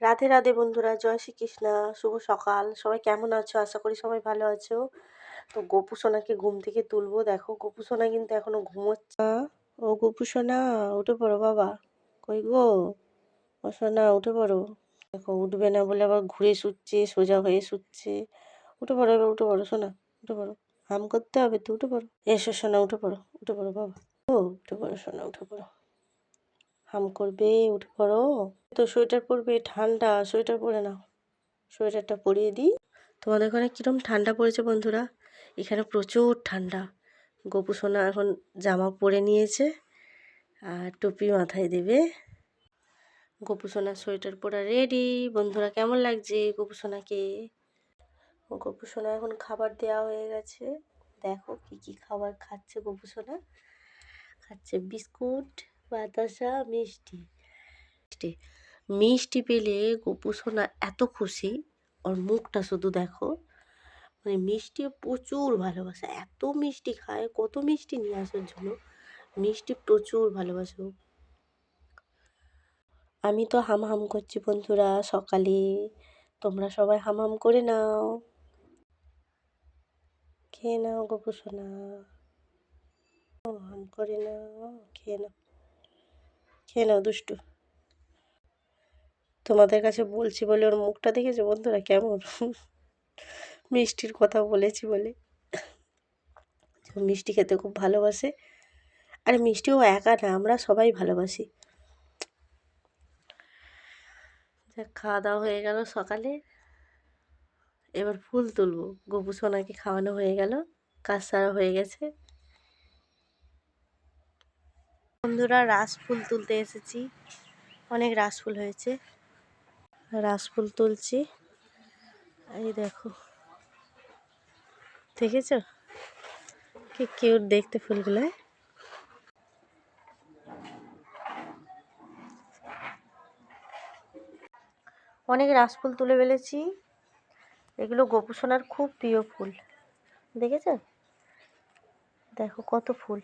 রাধে রাধে বন্ধুরা, জয় শ্রীকৃষ্ণা। শুভ সকাল। সবাই কেমন আছো? আশা করি সবাই ভালো আছো। তো গোপু সোনাকে ঘুম থেকে তুলবো। দেখো গোপু সোনা কিন্তু এখনো ঘুমোচ্ছে। ও গোপু সোনা, উঠে পড়ো বাবা। কই গো? ও সোনা, উঠে পড়ো। দেখো উঠবে না বলে আবার ঘুরে শুচ্ছে, সোজা হয়ে শুচ্ছে। উঠে পড়ো এবার, উঠে পড়ো সোনা, উঠে পড়ো। হাম করতে হবে তো, উঠে পড়ো। এসো সোনা, উঠে পড়ো, উঠে পড়ো বাবা। ও উঠে পড়ো সোনা, উঠে পড়ো। হাম করবে, উঠে পড়ো। তো সোয়েটার পরবে, ঠান্ডা, সোয়েটার পরে নাও। সোয়েটারটা পরিয়ে দিই। তোমাদের ওখানে কীরকম ঠান্ডা পড়েছে বন্ধুরা? এখানে প্রচুর ঠান্ডা। গোপু সোনা এখন জামা পরে নিয়েছে আর টুপি মাথায় দেবে। গোপু সোনার সোয়েটার পরা রেডি। বন্ধুরা কেমন লাগছে গোপু সোনাকে? গোপু সোনা এখন খাবার দেওয়া হয়ে গেছে। দেখো কি কি খাবার খাচ্ছে গোপু সোনা। খাচ্ছে বিস্কুট, বাতাসা, মিষ্টি। মিষ্টি পেলে গোপু সোনা এত খুশি, ওর মুখটা শুধু দেখো। মানে মিষ্টি প্রচুর ভালোবাসে, এত মিষ্টি খায়। কত মিষ্টি নিয়ে আসার জন্য, মিষ্টি প্রচুর ভালোবাসে। আমি তো হাম হাম করছি বন্ধুরা সকালে। তোমরা সবাই হাম হাম করে নাও। খেয়ে নাও গোপু সোনা, হাম করে নাও, খেয়ে নাও, খেয়ে নাও দুষ্টু। তোমাদের কাছে বলছি বলে ওর মুখটা দেখেছো বন্ধুরা কেমন? মিষ্টির কথা বলেছি বলে। মিষ্টি খেতে খুব ভালোবাসে। আর মিষ্টিও একা না, আমরা সবাই ভালোবাসি। খাওয়া দাওয়া হয়ে গেল সকালে। এবার ফুল তুলবো। গোপু সোনাকে খাওয়ানো হয়ে গেল, কাজ সারা হয়ে গেছে। বন্ধুরা রাস ফুল তুলতে এসেছি। অনেক রাস ফুল হয়েছে, রাস ফুল তুলছি। এই দেখো, দেখেছো কি কিউট দেখতে ফুলগুলো। অনেক রাস ফুল তুলে ফেলেছি। এগুলো গোপু সোনার খুব প্রিয় ফুল। দেখেছো, দেখো কত ফুল।